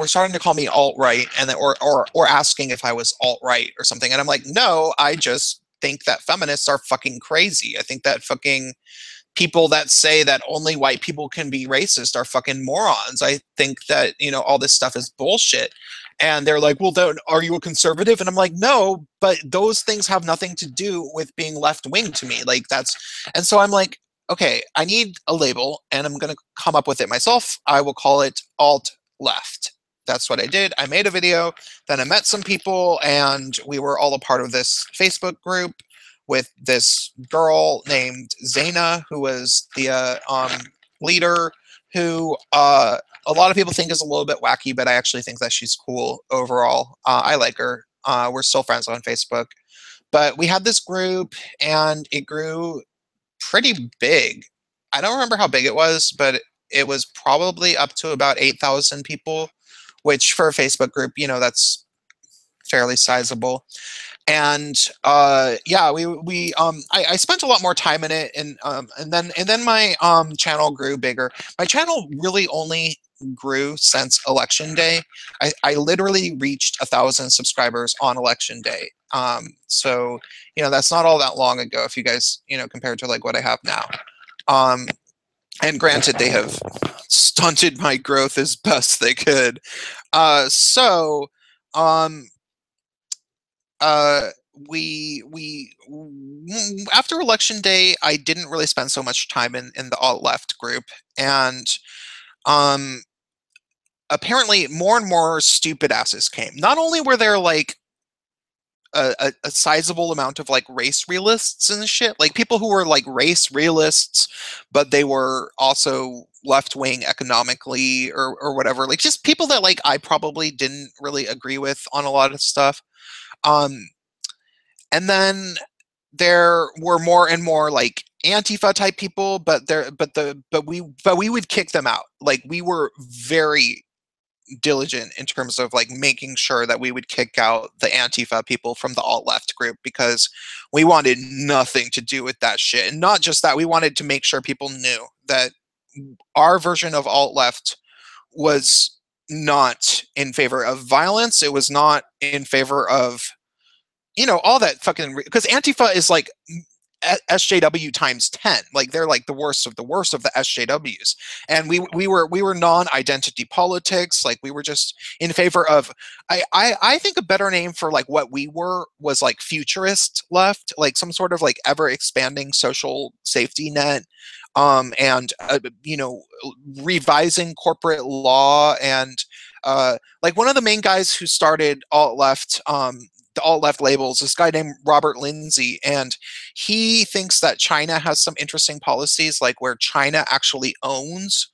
starting to call me alt-right, and or asking if I was alt-right or something, and I'm like, no, I just think that feminists are fucking crazy. I think that fucking people that say that only white people can be racist are fucking morons. I think that, you know, all this stuff is bullshit. And they're like, well, then are you a conservative? And I'm like, no, but those things have nothing to do with being left wing to me. Like and so I'm like, okay, I need a label, and I'm going to come up with it myself. I will call it alt left. That's what I did. I made a video, then I met some people, and we were all a part of this Facebook group with this girl named Zaina, who was the leader, who a lot of people think is a little bit wacky, but I actually think that she's cool overall. I like her. We're still friends on Facebook. But we had this group, and it grew pretty big. I don't remember how big it was, but it was probably up to about 8,000 people, which for a Facebook group, you know, that's fairly sizable. And yeah, I spent a lot more time in it, and then my channel grew bigger. My channel really only grew since election day. I literally reached 1,000 subscribers on election day. So, you know, that's not all that long ago if you guys, you know, compared to like what I have now. And granted, they have stunted my growth as best they could. We after election day, I didn't really spend so much time in the alt left group, and apparently more and more stupid asses came. Not only were there like a sizable amount of like race realists and shit, like people who were like race realists, but they were also left-wing economically or whatever, like just people that like I probably didn't really agree with on a lot of stuff. And then there were more and more like Antifa type people, but we would kick them out. Like we were very diligent in terms of like making sure that we would kick out the Antifa people from the alt left group, because we wanted nothing to do with that shit. And not just that, we wanted to make sure people knew that our version of alt left was not in favor of violence. It was not in favor of, you know, all that fucking, because Antifa is like SJW times 10. Like they're like the worst of the SJWs. And we were non-identity politics. Like we were just in favor of, I think a better name for like what we were was like futurist left, like some sort of like ever expanding social safety net. And you know, revising corporate law, and like one of the main guys who started alt left, the alt-left labels, this guy named Robert Lindsay, and he thinks that China has some interesting policies, like where China actually owns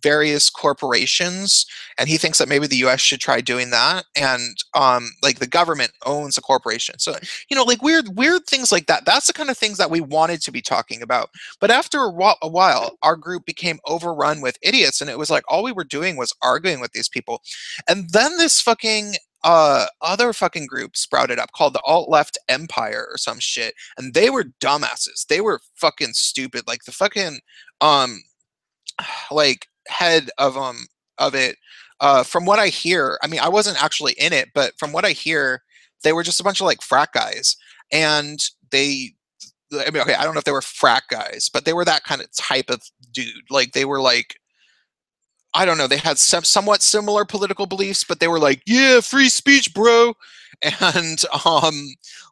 various corporations, and he thinks that maybe the US should try doing that, and like the government owns a corporation. So, you know, like weird things like that. That's the kind of things that we wanted to be talking about. But after a while, our group became overrun with idiots, and it was like all we were doing was arguing with these people. And then this fucking other fucking group sprouted up called the alt-left empire or some shit, and they were dumbasses. They were fucking stupid. Like the fucking like head of it, from what I hear, I mean, I wasn't actually in it, but from what I hear, they were just a bunch of like frat guys, and I mean, okay, I don't know if they were frat guys, but they were that kind of type of dude. Like they were like, I don't know, they had some somewhat similar political beliefs, but they were like, yeah, free speech, bro. And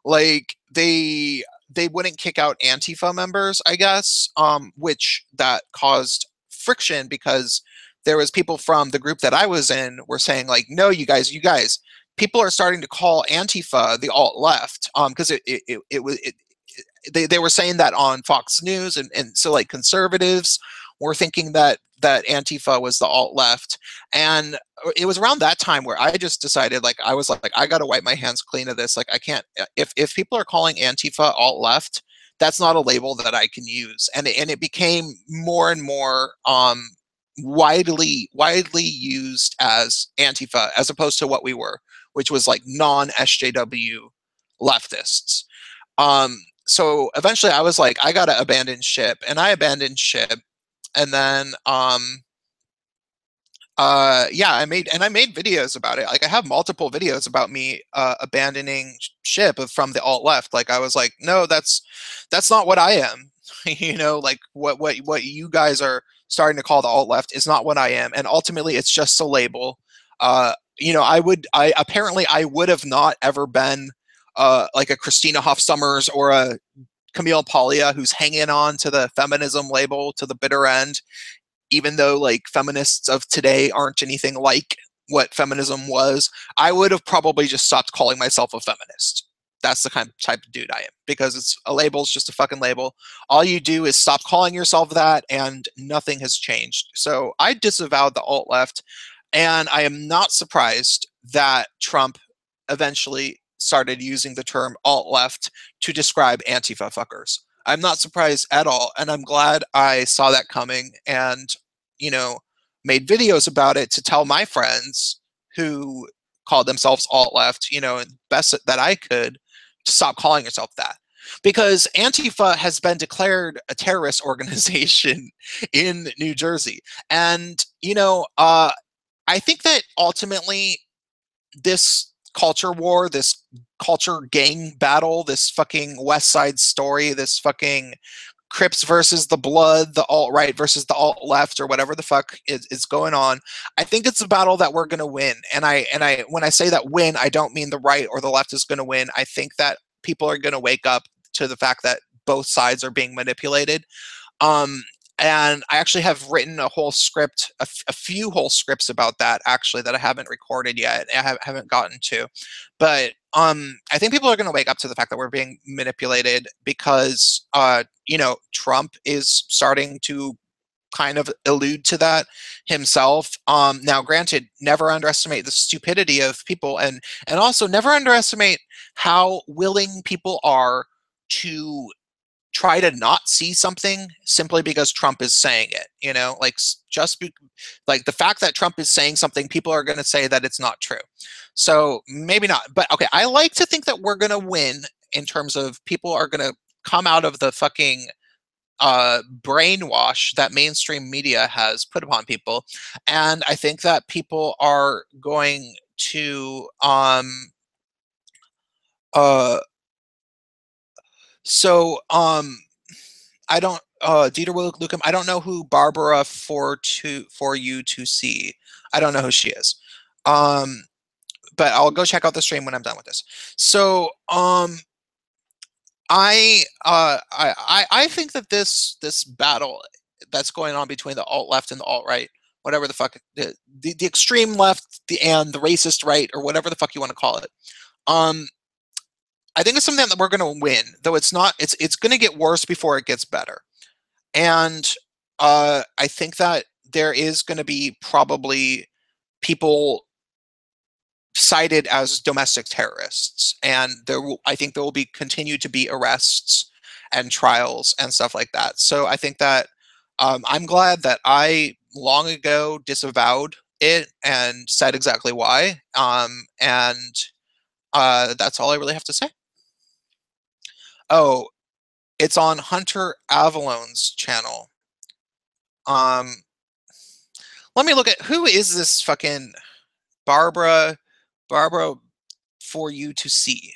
like they wouldn't kick out Antifa members, I guess, which that caused friction, because there was people from the group that I was in were saying like, no, you guys, people are starting to call Antifa the alt left, because they were saying that on Fox News, and so like conservatives were thinking that Antifa was the alt left. And it was around that time where I just decided, like, I was like, I got to wipe my hands clean of this. Like, I can't, if people are calling Antifa alt left, that's not a label that I can use. And it became more and more widely used as Antifa, as opposed to what we were, which was like non-SJW leftists. So eventually I was like, I got to abandon ship, and I abandoned ship. and then yeah, I made videos about it. Like I have multiple videos about me abandoning ship from the alt left. Like I was like, no, that's not what I am. You know, like what you guys are starting to call the alt left is not what I am, and ultimately it's just a label. You know, I apparently I would have not ever been like a Christina Hoff Sommers or a Camille Paglia who's hanging on to the feminism label to the bitter end, even though like feminists of today aren't anything like what feminism was. I would have probably just stopped calling myself a feminist. That's the kind of type of dude I am, because it's a label is just a fucking label. All you do is stop calling yourself that, and nothing has changed. So I disavowed the alt left, and I am not surprised that Trump eventually started using the term alt left to describe Antifa fuckers. I'm not surprised at all, and I'm glad I saw that coming and, you know, made videos about it to tell my friends who called themselves alt left, you know, best that I could, to stop calling yourself that. Because Antifa has been declared a terrorist organization in New Jersey. And, you know, I think that ultimately this culture war, this culture gang battle, this fucking West Side Story, this fucking Crips versus the Blood, the alt-right versus the alt-left, or whatever the fuck is going on, I think it's a battle that we're going to win. And I when I say that win, I don't mean the right or the left is going to win. I think that people are going to wake up to the fact that both sides are being manipulated. And I actually have written a whole script, a few whole scripts about that, actually, that I haven't recorded yet. I haven't gotten to. But I think people are going to wake up to the fact that we're being manipulated because, you know, Trump is starting to kind of allude to that himself. Now, granted, never underestimate the stupidity of people, and also never underestimate how willing people are to try to not see something simply because Trump is saying it. You know, like like the fact that Trump is saying something, people are going to say that it's not true. So maybe not, but okay, I like to think that we're going to win in terms of people are going to come out of the fucking brainwash that mainstream media has put upon people. And I think that people are going to I don't Dieter Luckham, I don't know who Barbara for you to see. I don't know who she is. But I'll go check out the stream when I'm done with this. So I think that this battle that's going on between the alt left and the alt right, whatever the fuck, the extreme left, and the racist right, or whatever the fuck you want to call it, I think it's something that we're going to win, though it's not. It's going to get worse before it gets better, and I think that there is going to be probably people cited as domestic terrorists, and I think there will be continue to be arrests and trials and stuff like that. So I think that I'm glad that I long ago disavowed it and said exactly why, and that's all I really have to say. Oh, it's on Hunter Avalone's channel. Let me look at, who is this fucking Barbara for you to see.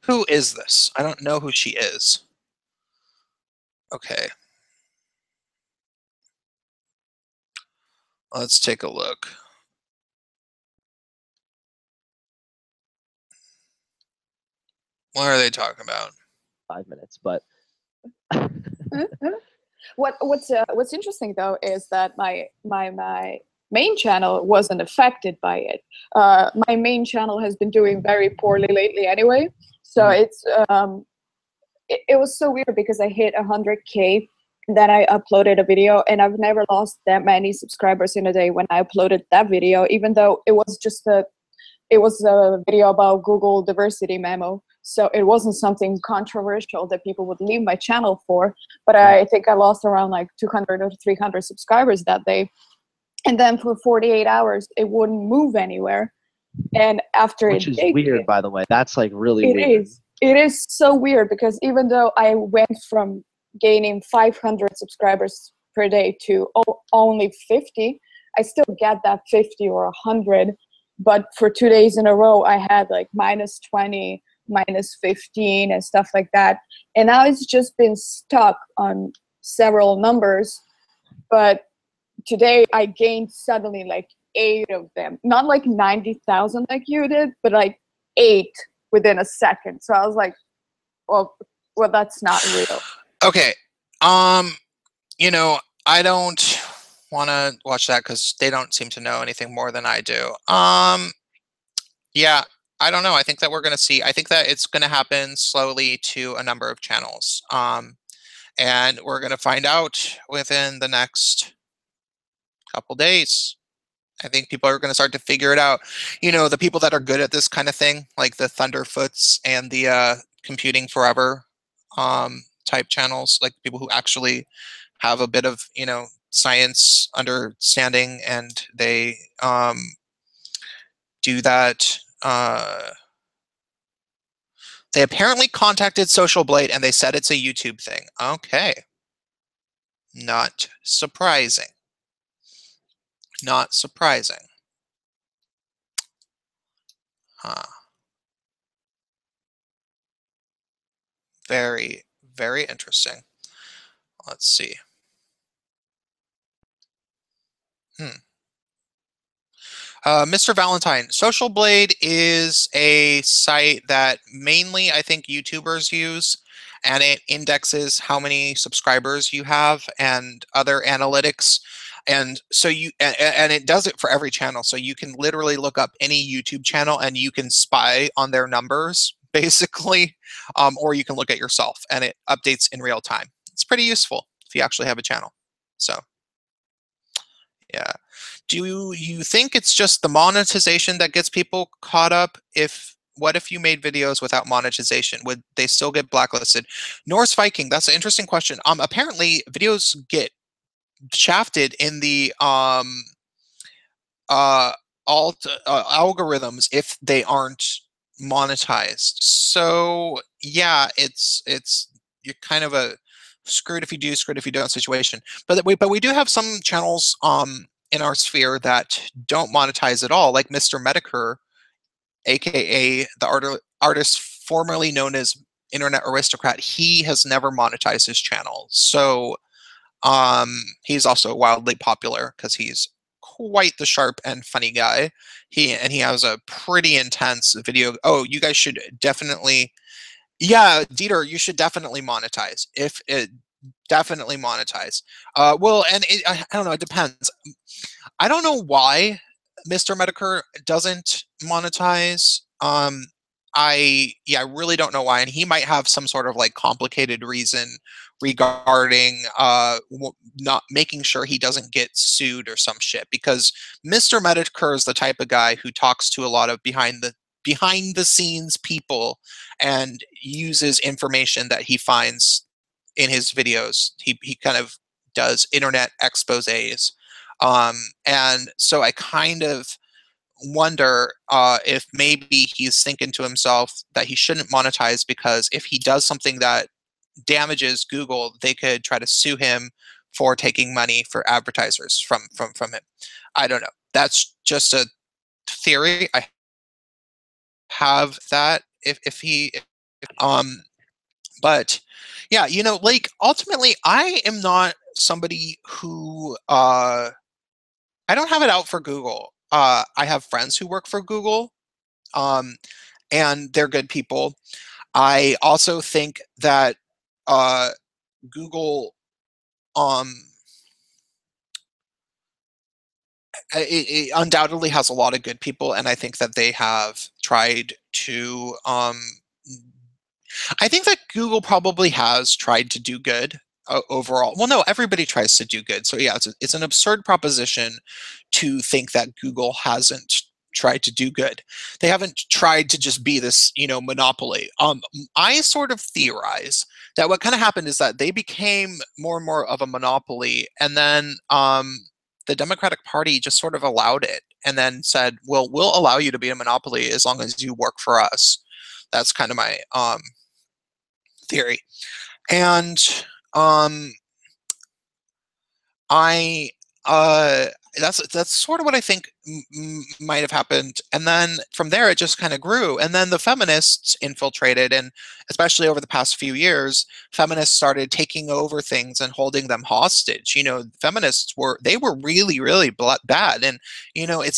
Who is this? I don't know who she is. Okay. Let's take a look. What are they talking about? 5 minutes, but what's interesting though is that my main channel wasn't affected by it. My main channel has been doing very poorly lately anyway, so it's it was so weird because I hit 100K. Then I uploaded a video, and I've never lost that many subscribers in a day when I uploaded that video, even though it was just a video about Google diversity memo. So it wasn't something controversial that people would leave my channel for. But I think I lost around like 200 or 300 subscribers that day. And then for 48 hours, it wouldn't move anywhere. And after Which it is debuted, weird, by the way. That's like really it weird. is. It is so weird because even though I went from gaining 500 subscribers per day to only 50, I still get that 50 or 100. But for 2 days in a row, I had like -20, -15, and stuff like that. And now it's just been stuck on several numbers. But today I gained suddenly like 8 of them. Not like 90,000 like you did, but like 8 within a second. So I was like, well, that's not real. Okay. You know, I don't want to watch that because they don't seem to know anything more than I do. Yeah, I don't know. I think that we're going to see. I think that it's going to happen slowly to a number of channels. And we're going to find out within the next couple days. I think people are going to start to figure it out. You know, the people that are good at this kind of thing, like the Thunderfoots and the Computing Forever type channels, like people who actually have a bit of, you know, science understanding, and they do that. They apparently contacted Social Blade and they said it's a YouTube thing. Okay. Not surprising. Not surprising. Huh. Very, very interesting. Let's see. Mr. Valentine, Social Blade is a site that mainly I think YouTubers use, and it indexes how many subscribers you have and other analytics. And so and it does it for every channel. So you can literally look up any YouTube channel and you can spy on their numbers, basically, or you can look at yourself and it updates in real time. It's pretty useful if you actually have a channel. So, yeah. Do you think it's just the monetization that gets people caught up? What if you made videos without monetization? Would they still get blacklisted? Norse Viking, that's an interesting question. Apparently videos get shafted in the algorithms if they aren't monetized. So yeah, it's you're kind of a screwed if you do, screwed if you don't situation. But we do have some channels in our sphere that don't monetize at all, like Mr. Medicare, aka the artist formerly known as Internet Aristocrat. He has never monetized his channel. So he's also wildly popular because he's quite the sharp and funny guy. He has a pretty intense video. Oh, you guys should definitely, yeah, Dieter, you should definitely monetize. Definitely monetize. Well, and I don't know, it depends. I don't know why Mr. Medicare doesn't monetize. I really don't know why, and he might have some sort of like complicated reason regarding not making sure he doesn't get sued or some shit, because Mr. Medicare is the type of guy who talks to a lot of behind the scenes people and uses information that he finds in his videos. He kind of does internet exposés. And so I kind of wonder if maybe he's thinking to himself that he shouldn't monetize, because if he does something that damages Google, they could try to sue him for taking money for advertisers from him. I don't know. That's just a theory. I have that but yeah, you know, like ultimately I am not somebody who I don't have it out for Google. I have friends who work for Google, and they're good people. I also think that Google it undoubtedly has a lot of good people, and I think that they have tried to I think that Google probably has tried to do good overall. Well, no, everybody tries to do good. So yeah, it's an absurd proposition to think that Google hasn't tried to do good. They haven't tried to just be this, you know, monopoly. I sort of theorize that what kind of happened is that they became more and more of a monopoly, and then the Democratic Party just sort of allowed it. and then said, well, we'll allow you to be a monopoly as long as you work for us. That's kind of my theory. And that's sort of what I think might have happened. And then from there, it just kind of grew. And then the feminists infiltrated, and especially over the past few years, feminists started taking over things and holding them hostage. You know, feminists were really, really bad. And you know, in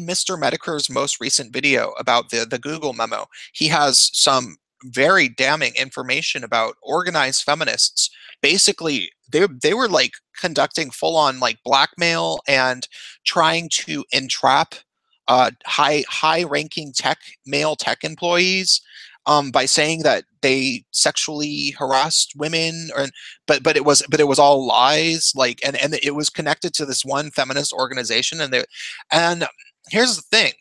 Mr. Medicare's most recent video about the Google memo, he has some very damning information about organized feminists. Basically, they were like conducting full-on like blackmail and trying to entrap high-ranking male tech employees by saying that they sexually harassed women, but it was all lies. Like, and it was connected to this one feminist organization, and here's the thing.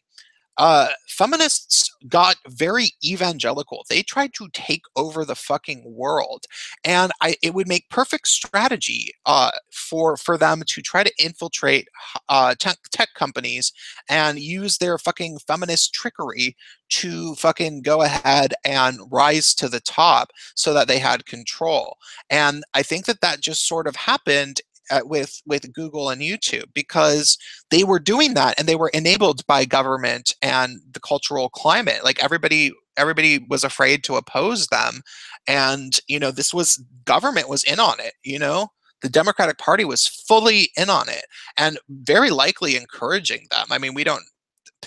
Feminists got very evangelical. They tried to take over the fucking world, and it would make perfect strategy for them to try to infiltrate tech companies and use their fucking feminist trickery to fucking go ahead and rise to the top so that they had control. And I think that just sort of happened with Google and YouTube, because they were doing that and they were enabled by government and the cultural climate. Like everybody was afraid to oppose them, and you know, government was in on it. You know, the Democratic Party was fully in on it and very likely encouraging them. I mean,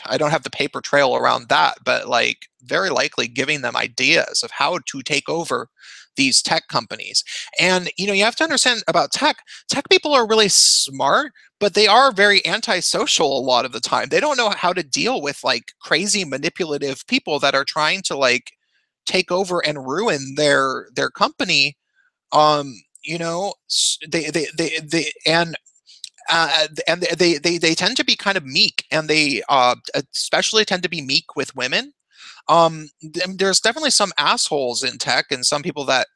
I don't have the paper trail around that, but like very likely giving them ideas of how to take over these tech companies. And you know, you have to understand about tech people are really smart, but they are very antisocial a lot of the time. They don't know how to deal with like crazy manipulative people that are trying to like take over and ruin their company. You know, they tend to be kind of meek, and they especially tend to be meek with women. There's definitely some assholes in tech and some people that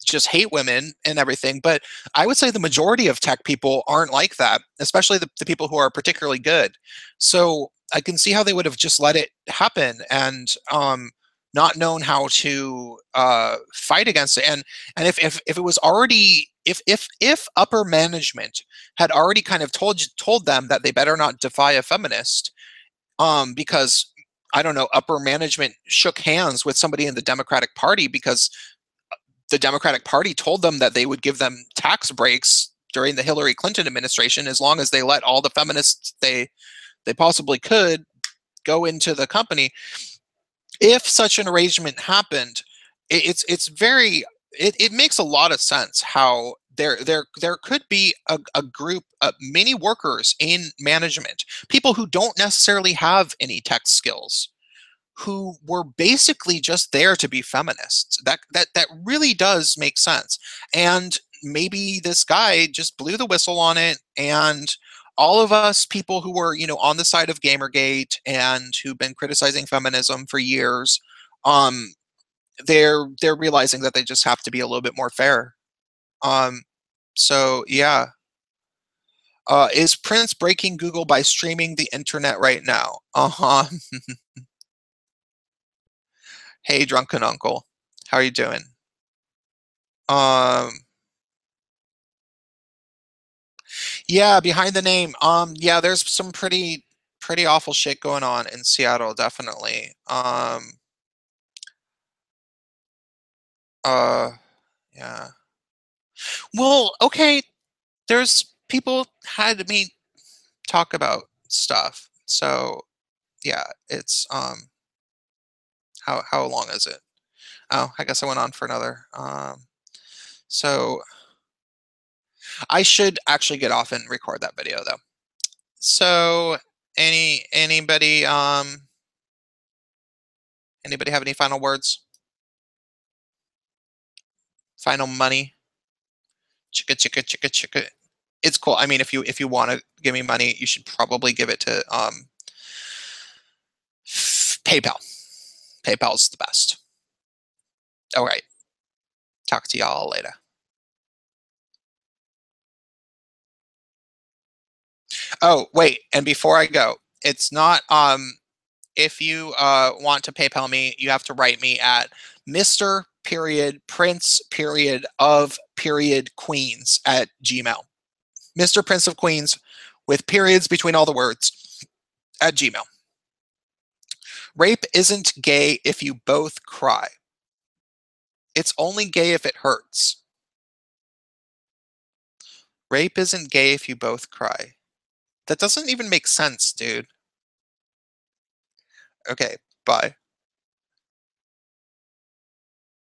just hate women and everything, but I would say the majority of tech people aren't like that, especially the people who are particularly good. So I can see how they would have just let it happen and not known how to fight against it. And if it was already, if upper management had already kind of told them that they better not defy a feminist, because I don't know, upper management shook hands with somebody in the Democratic Party because the Democratic Party told them that they would give them tax breaks during the Hillary Clinton administration as long as they let all the feminists they possibly could go into the company. If such an arrangement happened, it makes a lot of sense how there could be a group of many workers in management, people who don't necessarily have any tech skills, who were basically just there to be feminists. That really does make sense. And maybe this guy just blew the whistle on it, and all of us people who were, you know, on the side of Gamergate and who've been criticizing feminism for years, they're realizing that they just have to be a little bit more fair. So yeah. Is Prince breaking Google by streaming the internet right now? Hey, drunken uncle, how are you doing? Yeah, behind the name. Yeah, there's some pretty awful shit going on in Seattle, definitely. Yeah. Well, okay, there's people had me talk about stuff. So, yeah, it's how long is it? Oh, I guess I went on for another. So I should actually get off and record that video though. So anybody have any final words? Final money? Chicka chicka chicka chicka. It's cool. I mean, if you want to give me money, you should probably give it to PayPal. PayPal's the best. All right. Talk to y'all later. Oh, wait, and before I go, it's not if you want to PayPal me, you have to write me at Mr. Prince of Queens at Gmail. Mr. Prince of Queens with periods between all the words at Gmail. Rape isn't gay if you both cry. It's only gay if it hurts. Rape isn't gay if you both cry. That doesn't even make sense, dude. Okay, bye.